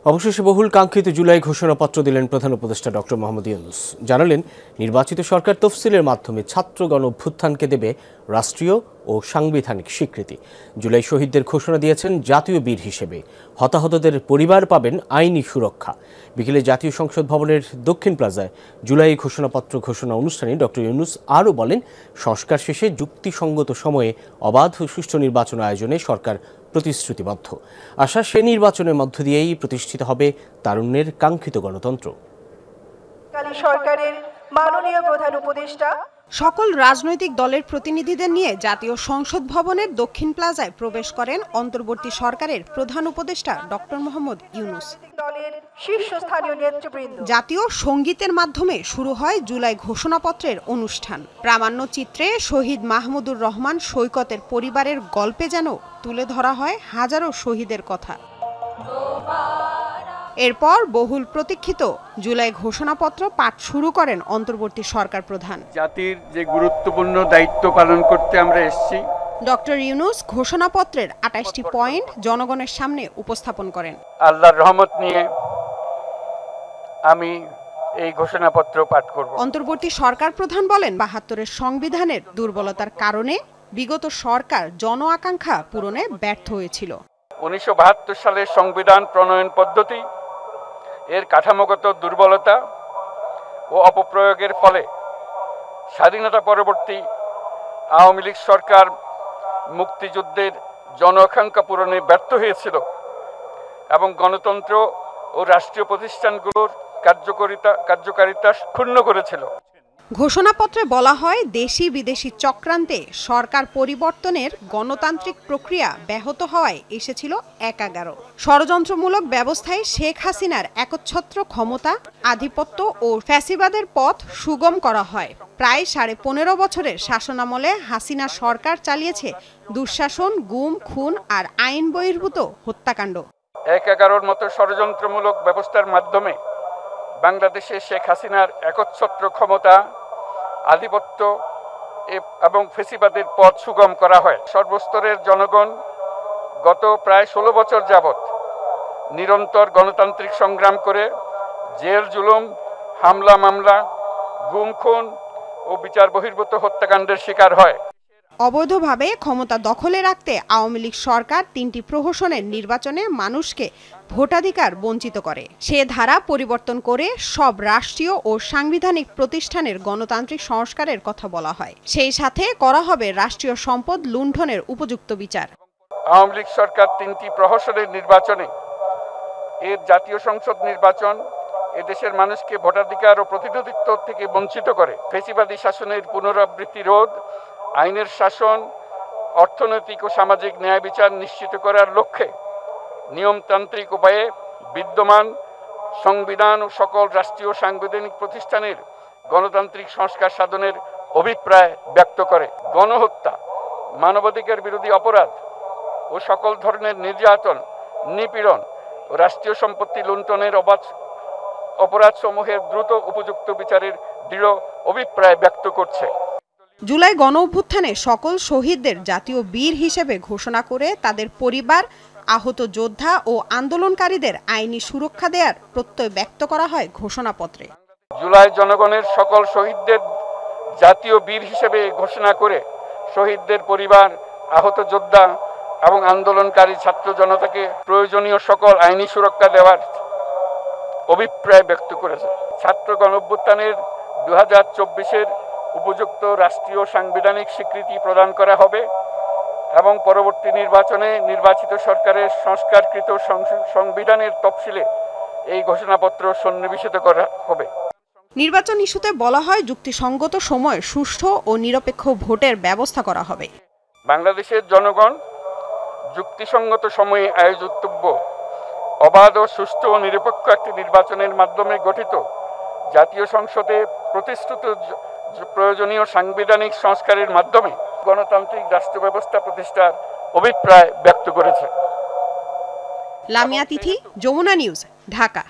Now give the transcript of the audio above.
অবশেষে বহুল কাঙ্ক্ষিত জুলাই ঘোষণাপত্র দিলেন প্রধান উপদেষ্টা ডক্টর মোহাম্মদ ইউনূস। জানালেন, নির্বাচিত সরকার তফসিলের মাধ্যমে ছাত্র গণ অভ্যুত্থানকে দেবে রাষ্ট্রীয় ও সাংবিধানিক স্বীকৃতি। জুলাই শহীদদের ঘোষণা দিয়েছেন জাতীয় বীর হিসেবে। হতাহতদের পরিবার পাবেন আইনি সুরক্ষা। বিকেলে জাতীয় সংসদ ভবনের দক্ষিণ প্লাজায় জুলাই ঘোষণাপত্র ঘোষণা অনুষ্ঠানে ডক্টর ইউনূস আরও বলেন, সংস্কার শেষে যুক্তিসঙ্গত সময়ে অবাধ ও সুষ্ঠু নির্বাচন আয়োজনে সরকার প্রতিশ্রুতিবদ্ধ। আশা, সে নির্বাচনের মধ্য দিয়েই প্রতিষ্ঠিত হবে তারুণ্যের কাঙ্ক্ষিত গণতন্ত্র। সরকারের মাননীয় প্রধান উপদেষ্টা সকল রাজনৈতিক দলের প্রতিনিধিদের নিয়ে জাতীয় সংসদ ভবনের দক্ষিণ প্লাজায় প্রবেশ করেন অন্তর্বর্তী সরকারের প্রধান উপদেষ্টা ডক্টর মোহাম্মদ ইউনূস। শীর্ষস্থানীয় নেতৃবৃন্দ জাতীয় সঙ্গীতের মাধ্যমে শুরু হয় জুলাই ঘোষণাপত্রের অনুষ্ঠান। প্রামাণ্য চিত্রে শহীদ মাহমুদুর রহমান সৈকতের পরিবারের গল্পে যেন তুলে ধরা হয় হাজারো শহীদের কথা। এরপর বহুল প্রতীক্ষিত জুলাই ঘোষণাপত্র পাঠ শুরু করেন অন্তর্বর্তী সরকার প্রধান। জাতির যে গুরুত্বপূর্ণ দায়িত্ব পালন করতে আমরা এসেছি। ডক্টর ইউনূস ঘোষণাপত্রের ২৮টি পয়েন্ট জনগণের সামনে উপস্থাপন করেন। আল্লাহর রহমত নিয়ে আমি এই ঘোষণাপত্র পাঠ করব। অন্তর্বর্তী সরকার প্রধান বলেন, ৭২-এর সংবিধানের দুর্বলতার কারণে বিগত সরকার জন আকাঙ্ক্ষা পূরণে ব্যর্থ হয়েছিল। ১৯৭২ সালের সংবিধান প্রণয়ন পদ্ধতি এর কাঠামোগত দুর্বলতা ও অপপ্রয়োগের ফলে স্বাধীনতা পরবর্তী আওয়ামী লীগ সরকার মুক্তিযুদ্ধের জন আকাঙ্ক্ষা পূরণে ব্যর্থ হয়েছিল এবং গণতন্ত্র ও রাষ্ট্রীয় প্রতিষ্ঠানগুলোর কার্যকারিতা ক্ষুণ্ণ করেছিল। ঘোষণাপত্রে বলা হয়, দেশি বিদেশি চক্রান্তে সরকার পরিবর্তনের গণতান্ত্রিক প্রক্রিয়া ব্যাহত হওয়ায় এসেছিল একাগারো। ষড়যন্ত্রমূলক ব্যবস্থায় শেখ হাসিনার একচ্ছত্র ক্ষমতা, আধিপত্য ও ফ্যাসিবাদের পথ সুগম করা হয়। প্রায় ১৫.৫ বছরের শাসনামলে হাসিনা সরকার চালিয়েছে দুঃশাসন, গুম, খুন আর আইন বহির্ভূত হত্যাকাণ্ড। ১১-র মতো ষড়যন্ত্রমূলক ব্যবস্থার মাধ্যমে বাংলাদেশে শেখ হাসিনার একচ্ছত্র ক্ষমতা, আধিপত্য এবং ফ্যাসিবাদের পথ সুগম করা হয়। সর্বস্তরের জনগণ গত প্রায় ১৬ বছর যাবৎ নিরন্তর গণতান্ত্রিক সংগ্রাম করে জেল জুলুম, হামলা মামলা, গুম খুন ও বিচার বহির্ভূত হত্যাকাণ্ডের শিকার হয়। অবৈধভাবে ক্ষমতা দখলে রাখতে আওয়ামী লীগ সরকার ৩টি প্রহসনের নির্বাচনে মানুষকে ভোটাধিকার বঞ্চিত করে। সে ধারা পরিবর্তন করে সব রাষ্ট্রীয় ও সাংবিধানিক প্রতিষ্ঠানের গণতান্ত্রিক সংস্কারের কথা বলা হয়। সেই সাথে করা হবে রাষ্ট্রীয় সম্পদ লুণ্ঠনের উপযুক্ত বিচার। আওয়ামী লীগ সরকার ৩টি প্রহসনের নির্বাচনে এর জাতীয় সংসদ নির্বাচন এদেশের মানুষকে ভোটাধিকার ও প্রতিনিধিত্ব থেকে বঞ্চিত করে। ফ্যাসিবাদী শাসনের পুনরাবৃত্তি রোধ, আইনের শাসন, অর্থনৈতিক ও সামাজিক ন্যায় বিচার নিশ্চিত করার লক্ষ্যে নিয়মতান্ত্রিক উপায়ে বিদ্যমান সংবিধান ও সকল রাষ্ট্রীয় সাংবিধানিক প্রতিষ্ঠানের গণতান্ত্রিক সংস্কার সাধনের অভিপ্রায় ব্যক্ত করে। গণহত্যা, মানবাধিকার বিরোধী অপরাধ ও সকল ধরনের নির্যাতন, নিপীড়ন ও রাষ্ট্রীয় সম্পত্তি লুণ্ঠনের অপরাধসমূহের দ্রুত উপযুক্ত বিচারের দৃঢ় অভিপ্রায় ব্যক্ত করছে। জুলাই গণ অভ্যুত্থানে সকল শহীদদের জাতীয় বীর হিসেবে ঘোষণা করে তাদের পরিবার, আহত যোদ্ধা ও আন্দোলনকারীদের আইনি সুরক্ষা দেওয়ার প্রত্যয় ব্যক্ত করা হয় ঘোষণাপত্রে। জুলাই জনগণের সকল শহীদদের জাতীয় বীর হিসেবে ঘোষণা করে শহীদদের পরিবার, আহত যোদ্ধা এবং আন্দোলনকারী ছাত্র জনতাকে প্রয়োজনীয় সকল আইনি সুরক্ষা দেওয়ার অভিপ্রায় ব্যক্ত করেছে। ছাত্র গণ অভ্যুত্থানের ২০২৪-এর উপযুক্ত রাষ্ট্রীয় সাংবিধানিক স্বীকৃতি প্রদান করা হবে এবং পরবর্তী নির্বাচনে নির্বাচিত সরকারের সংস্কারকৃত সংবিধানের তফসিলে এই ঘোষণাপত্র সন্নিবেশিত করা হবে। নির্বাচন ইস্যুতে বলা হয়, যুক্তিসঙ্গত সময়ে সুষ্ঠু ও নিরপেক্ষ ভোটের ব্যবস্থা করা হবে। বাংলাদেশের জনগণ যুক্তিসঙ্গত সময়ে আয়োজিতব্য অবাধ ও সুষ্ঠু ও নিরপেক্ষ একটি নির্বাচনের মাধ্যমে গঠিত জাতীয় সংসদে প্রতিশ্রুত প্রয়োজনীয় সাংবিধানিক সংস্কারের মাধ্যমে গণতান্ত্রিক রাষ্ট্র ব্যবস্থা প্রতিষ্ঠার অভিপ্রায় ব্যক্ত করেছে। লামিয়া তিথি, যমুনা নিউজ, ঢাকা।